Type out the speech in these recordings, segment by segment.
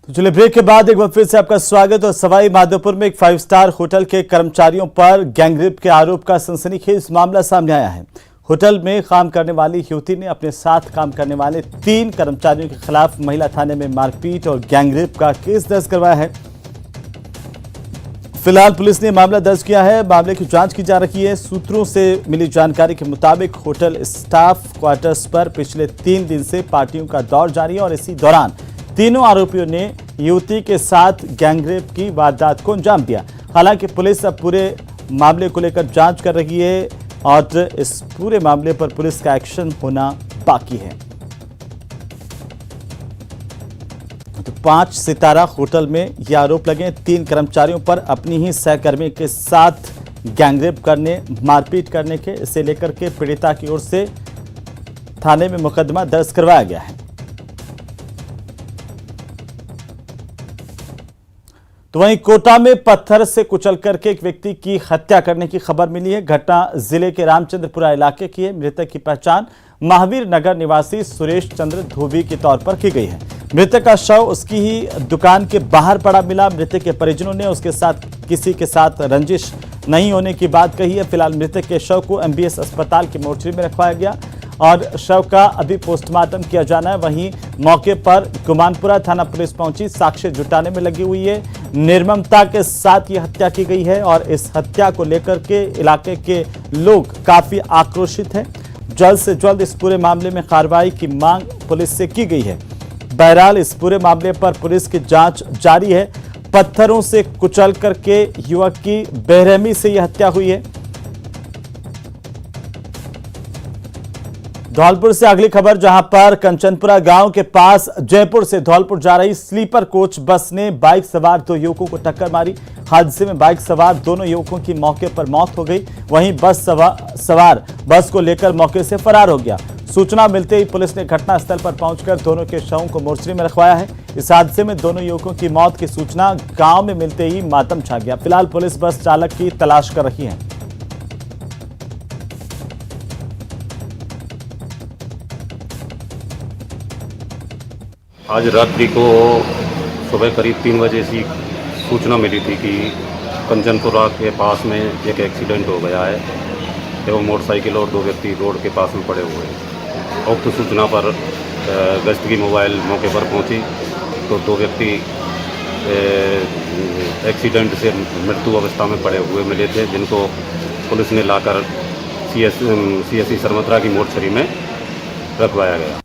तो चलिए ब्रेक के बाद एक बार फिर से आपका स्वागत। और सवाई माधोपुर में एक 5 स्टार होटल के कर्मचारियों पर गैंगरेप के आरोप का सनसनीखेज मामला सामने आया है। होटल में काम करने वाली युवती ने अपने साथ काम करने वाले 3 कर्मचारियों के खिलाफ महिला थाने में मारपीट और गैंगरेप का केस दर्ज करवाया है। फिलहाल पुलिस ने मामला दर्ज किया है। मामले की जांच की जा रही है। सूत्रों से मिली जानकारी के मुताबिक होटल स्टाफ क्वार्टर्स पर पिछले 3 दिन से पार्टियों का दौर जारी है और इसी दौरान तीनों आरोपियों ने युवती के साथ गैंगरेप की वारदात को अंजाम दिया। हालांकि पुलिस अब पूरे मामले को लेकर जांच कर रही है और इस पूरे मामले पर पुलिस का एक्शन होना बाकी है। तो 5 सितारा होटल में यह आरोप लगे 3 कर्मचारियों पर अपनी ही सहकर्मी के साथ गैंगरेप करने, मारपीट करने के इसे लेकर के पीड़िता की ओर से थाने में मुकदमा दर्ज करवाया गया है। तो वहीं कोटा में पत्थर से कुचल करके एक व्यक्ति की हत्या करने की खबर मिली है। घटना जिले के रामचंद्रपुरा इलाके की है। मृतक की पहचान महावीर नगर निवासी सुरेश चंद्र धोबी के तौर पर की गई है। मृतक का शव उसकी ही दुकान के बाहर पड़ा मिला। मृतक के परिजनों ने उसके साथ किसी के साथ रंजिश नहीं होने की बात कही है। फिलहाल मृतक के शव को MBS अस्पताल के मोर्चरी में रखवाया गया और शव का अभी पोस्टमार्टम किया जाना है। वहीं मौके पर गुमानपुरा थाना पुलिस पहुंची, साक्ष्य जुटाने में लगी हुई है। निर्ममता के साथ ये हत्या की गई है और इस हत्या को लेकर के इलाके के लोग काफी आक्रोशित हैं। जल्द से जल्द इस पूरे मामले में कार्रवाई की मांग पुलिस से की गई है। बहरहाल इस पूरे मामले पर पुलिस की जांच जारी है। पत्थरों से कुचल करके युवक की बेरहमी से यह हत्या हुई है। धौलपुर से अगली खबर, जहां पर कंचनपुरा गांव के पास जयपुर से धौलपुर जा रही स्लीपर कोच बस ने बाइक सवार 2 युवकों को टक्कर मारी। हादसे में बाइक सवार दोनों युवकों की मौके पर मौत हो गई। वहीं बस सवार बस को लेकर मौके से फरार हो गया। सूचना मिलते ही पुलिस ने घटनास्थल पर पहुंचकर दोनों के शवों को मोर्चरी में रखवाया है। इस हादसे में दोनों युवकों की मौत की सूचना गांव में मिलते ही मातम छा गया। फिलहाल पुलिस बस चालक की तलाश कर रही है। आज रात्रि को सुबह करीब 3 बजे से सूचना मिली थी कि कंचनपुरा के पास में एक एक्सीडेंट हो गया है एवं मोटरसाइकिल और 2 व्यक्ति रोड के पास में पड़े हुए हैं। उक्त सूचना पर गश्त की मोबाइल मौके पर पहुंची तो 2 व्यक्ति एक्सीडेंट से मृत्यु अवस्था में पड़े हुए मिले थे, जिनको पुलिस ने लाकर CSC सरमत्रा की मोर्चरी में रखवाया गया।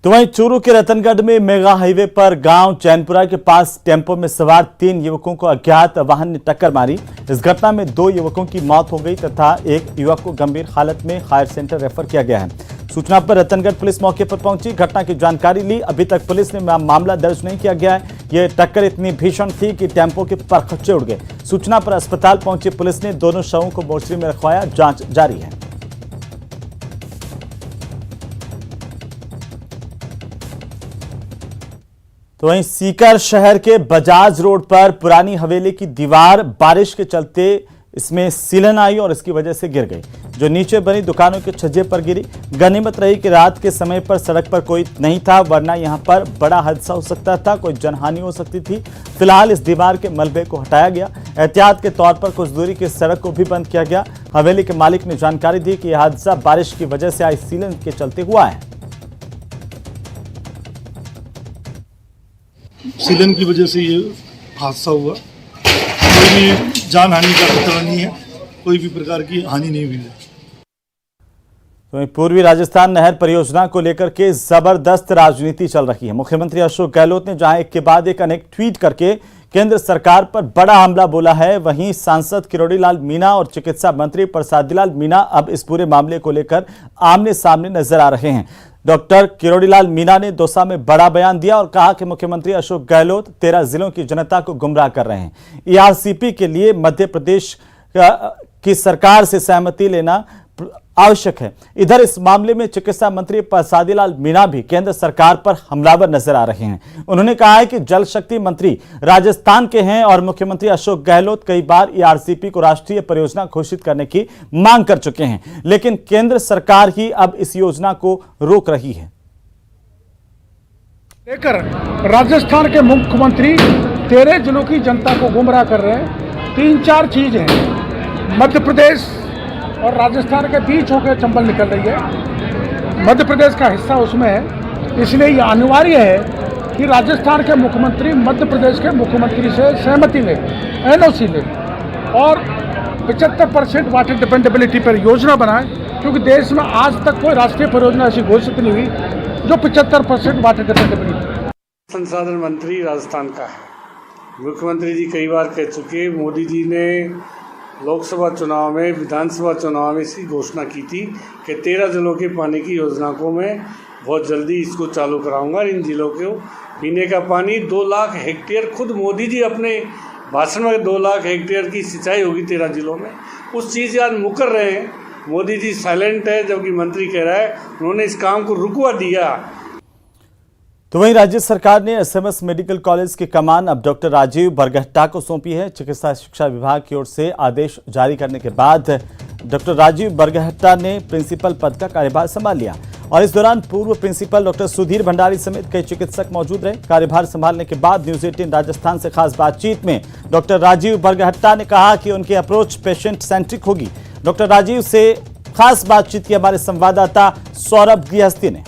तो वहीं चूरू के रतनगढ़ में मेगा हाईवे पर गांव चैनपुरा के पास टेम्पो में सवार 3 युवकों को अज्ञात वाहन ने टक्कर मारी। इस घटना में 2 युवकों की मौत हो गई तथा एक युवक को गंभीर हालत में हायर सेंटर रेफर किया गया है। सूचना पर रतनगढ़ पुलिस मौके पर पहुंची, घटना की जानकारी ली। अभी तक पुलिस ने मामला दर्ज नहीं किया गया है। यह टक्कर इतनी भीषण थी कि टेम्पो के परखच्चे उड़ गए। सूचना पर अस्पताल पहुंची पुलिस ने दोनों शवों को मोर्चरी में रखवाया। जांच जारी है। तो वहीं सीकर शहर के बजाज रोड पर पुरानी हवेली की दीवार बारिश के चलते इसमें सीलन आई और इसकी वजह से गिर गई, जो नीचे बनी दुकानों के छज्जे पर गिरी। गनीमत रही कि रात के समय पर सड़क पर कोई नहीं था, वरना यहां पर बड़ा हादसा हो सकता था, कोई जनहानि हो सकती थी। फिलहाल इस दीवार के मलबे को हटाया गया। एहतियात के तौर पर कुछ दूरी की सड़क को भी बंद किया गया। हवेली के मालिक ने जानकारी दी कि यह हादसा बारिश की वजह से आई सीलन के चलते हुआ है। सीलन की वजह से ये हादसा हुआ। कोई भी जान हानि का खतरा नहीं है, कोई भी प्रकार की हानि नहीं हुई है। तो पूर्वी राजस्थान नहर परियोजना को लेकर के जबरदस्त राजनीति चल रही है। मुख्यमंत्री अशोक गहलोत ने जहां एक के बाद एक अनेक ट्वीट करके केंद्र सरकार पर बड़ा हमला बोला है, वहीं सांसद किरोड़ी लाल मीणा और चिकित्सा मंत्री प्रसादी लाल मीणा अब इस पूरे मामले को लेकर आमने सामने नजर आ रहे हैं। डॉक्टर किरोड़ी लाल मीणा ने दौसा में बड़ा बयान दिया और कहा कि मुख्यमंत्री अशोक गहलोत 13 जिलों की जनता को गुमराह कर रहे हैं। ERCP के लिए मध्य प्रदेश की सरकार से सहमति लेना आवश्यक है। इधर इस मामले में चिकित्सा मंत्री प्रसादी लाल मीणा भी केंद्र सरकार पर हमलावर नजर आ रहे हैं। उन्होंने कहा है कि जल शक्ति मंत्री राजस्थान के हैं और मुख्यमंत्री अशोक गहलोत कई बार ERCP को राष्ट्रीय परियोजना घोषित करने की मांग कर चुके हैं, लेकिन केंद्र सरकार ही अब इस योजना को रोक रही है। लेकर राजस्थान के मुख्यमंत्री 13 जिलों की जनता को गुमराह कर रहे हैं। 3-4 चीज हैं। मध्य प्रदेश और राजस्थान के बीच होकर चंबल निकल रही है। मध्य प्रदेश का हिस्सा उसमें है, इसलिए ये अनिवार्य है कि राजस्थान के मुख्यमंत्री मध्य प्रदेश के मुख्यमंत्री से सहमति लें, NOC लें और 75% वाटर डिपेंडेबिलिटी पर योजना बनाएं, क्योंकि देश में आज तक कोई राष्ट्रीय परियोजना ऐसी घोषित नहीं हुई जो 75% वाटर डिपेंडेबिलिटी। संसाधन मंत्री राजस्थान का है। मुख्यमंत्री जी कई बार कह चुके, मोदी जी ने लोकसभा चुनाव में, विधानसभा चुनाव में इसकी घोषणा की थी कि 13 जिलों के पानी की योजना को मैं बहुत जल्दी इसको चालू कराऊंगा। इन जिलों को पीने का पानी 2 लाख हेक्टेयर, खुद मोदी जी अपने भाषण में 2 लाख हेक्टेयर की सिंचाई होगी 13 जिलों में। उस चीज़ से आज मुकर रहे हैं। मोदी जी साइलेंट है, जबकि मंत्री कह रहा है उन्होंने इस काम को रुकवा दिया। तो वहीं राज्य सरकार ने SMS मेडिकल कॉलेज की कमान अब डॉक्टर राजीव बरगहट्टा को सौंपी है। चिकित्सा शिक्षा विभाग की ओर से आदेश जारी करने के बाद डॉक्टर राजीव बरगहट्टा ने प्रिंसिपल पद का कार्यभार संभाल लिया और इस दौरान पूर्व प्रिंसिपल डॉक्टर सुधीर भंडारी समेत कई चिकित्सक मौजूद रहे। कार्यभार संभालने के बाद न्यूज 18 राजस्थान से खास बातचीत में डॉक्टर राजीव बरगहट्टा ने कहा कि उनकी अप्रोच पेशेंट सेंट्रिक होगी। डॉक्टर राजीव से खास बातचीत की हमारे संवाददाता सौरभ गिहस्ती ने।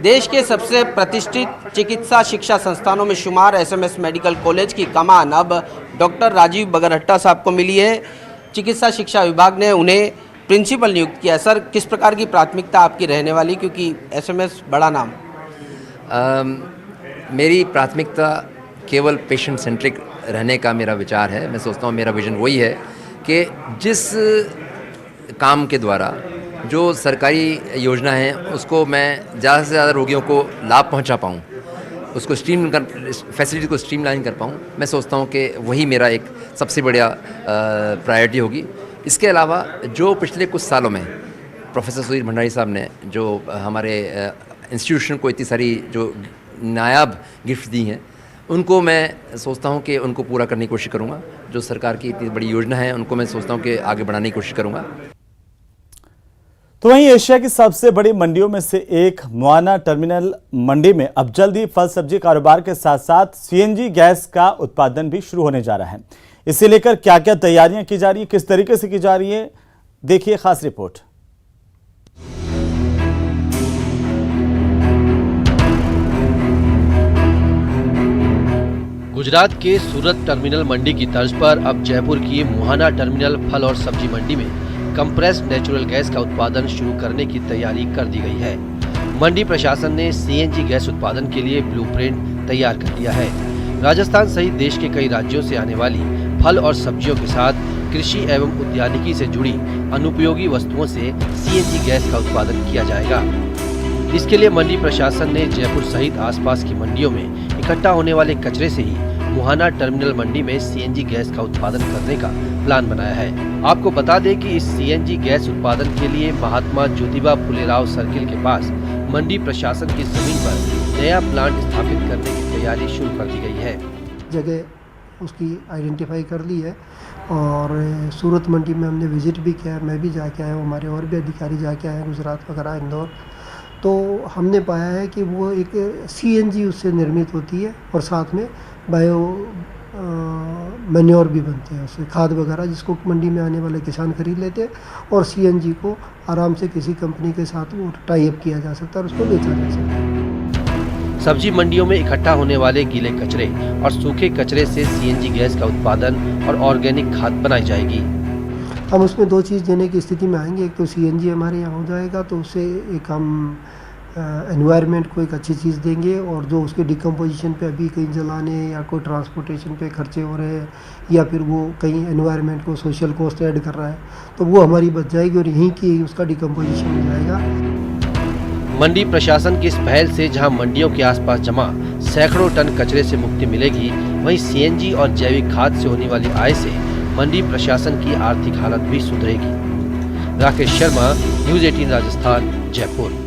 देश के सबसे प्रतिष्ठित चिकित्सा शिक्षा संस्थानों में शुमार SMS मेडिकल कॉलेज की कमान अब डॉक्टर राजीव बरगहट्टा साहब को मिली है। चिकित्सा शिक्षा विभाग ने उन्हें प्रिंसिपल नियुक्त किया। सर, किस प्रकार की प्राथमिकता आपकी रहने वाली, क्योंकि SMS बड़ा नाम? मेरी प्राथमिकता केवल पेशेंट सेंट्रिक रहने का मेरा विचार है। मैं सोचता हूँ मेरा विजन वही है कि जिस काम के द्वारा जो सरकारी योजना है उसको मैं ज़्यादा से ज़्यादा रोगियों को लाभ पहुंचा पाऊं, उसको फैसिलिटी को स्ट्रीमलाइन कर पाऊं, मैं सोचता हूं कि वही मेरा एक सबसे बढ़िया प्रायोरिटी होगी। इसके अलावा जो पिछले कुछ सालों में प्रोफेसर सुधीर भंडारी साहब ने जो हमारे इंस्टीट्यूशन को इतनी सारी जो नायाब गिफ्ट दी हैं, उनको मैं सोचता हूं कि उनको पूरा करने की कोशिश करूंगा। जो सरकार की इतनी बड़ी योजना है उनको मैं सोचता हूं कि आगे बढ़ाने की कोशिश करूंगा। तो वहीं एशिया की सबसे बड़ी मंडियों में से एक मुआना टर्मिनल मंडी में अब जल्द ही फल सब्जी कारोबार के साथ साथ CNG गैस का उत्पादन भी शुरू होने जा रहा है। इसे लेकर क्या क्या तैयारियां की जा रही है, किस तरीके से की जा रही है, देखिए खास रिपोर्ट। गुजरात के सूरत टर्मिनल मंडी की तर्ज पर अब जयपुर की मुहाना टर्मिनल फल और सब्जी मंडी में कंप्रेस्ड नेचुरल गैस का उत्पादन शुरू करने की तैयारी कर दी गई है। मंडी प्रशासन ने CNG गैस उत्पादन के लिए ब्लूप्रिंट तैयार कर लिया है। राजस्थान सहित देश के कई राज्यों से आने वाली फल और सब्जियों के साथ कृषि एवं उद्यानिकी से जुड़ी अनुपयोगी वस्तुओं से CNG गैस का उत्पादन किया जाएगा। इसके लिए मंडी प्रशासन ने जयपुर सहित आसपास की मंडियों में इकट्ठा होने वाले कचरे से ही मुहाना टर्मिनल मंडी में CNG गैस का उत्पादन करने का प्लान बनाया है। आपको बता दें कि इस CNG गैस उत्पादन के लिए महात्मा ज्योतिबा फुले राव सर्किल के पास मंडी प्रशासन की जमीन पर नया प्लांट स्थापित करने की तैयारी शुरू कर दी गई है। जगह उसकी आइडेंटिफाई कर ली है और सूरत मंडी में हमने विजिट भी किया है, मैं भी जाके आया हूँ, हमारे और भी अधिकारी जाके आए हैं, गुजरात वगैरह, इंदौर। तो हमने पाया है कि वो एक CNG उससे निर्मित होती है और साथ में बायो मैन्योर भी बनते हैं, उससे खाद वगैरह, जिसको मंडी में आने वाले किसान खरीद लेते हैं और CNG को आराम से किसी कंपनी के साथ वो टाई अप किया जा सकता है और उसको बेचा जा सकता है। सब्जी मंडियों में इकट्ठा होने वाले गीले कचरे और सूखे कचरे से CNG गैस का उत्पादन और ऑर्गेनिक खाद बनाई जाएगी। हम उसमें 2 चीज़ देने की स्थिति में आएंगे। एक तो CNG हमारे यहाँ हो जाएगा, तो उससे एक हम एनवायरनमेंट को एक अच्छी चीज़ देंगे, और जो उसके डिकम्पोजिशन पे अभी कहीं जलाने या कोई ट्रांसपोर्टेशन पे खर्चे हो रहे हैं या फिर वो कहीं एनवायरनमेंट को सोशल कॉस्ट ऐड कर रहा है, तो वो हमारी बच जाएगी और यहीं की उसका डिकम्पोजिशन हो जाएगा। मंडी प्रशासन की इस पहल से जहां मंडियों के आसपास जमा सैकड़ों टन कचरे से मुक्ति मिलेगी, वहीं CNG और जैविक खाद से होने वाली आय से मंडी प्रशासन की आर्थिक हालत भी सुधरेगी। राकेश शर्मा, न्यूज़ 18 राजस्थान, जयपुर।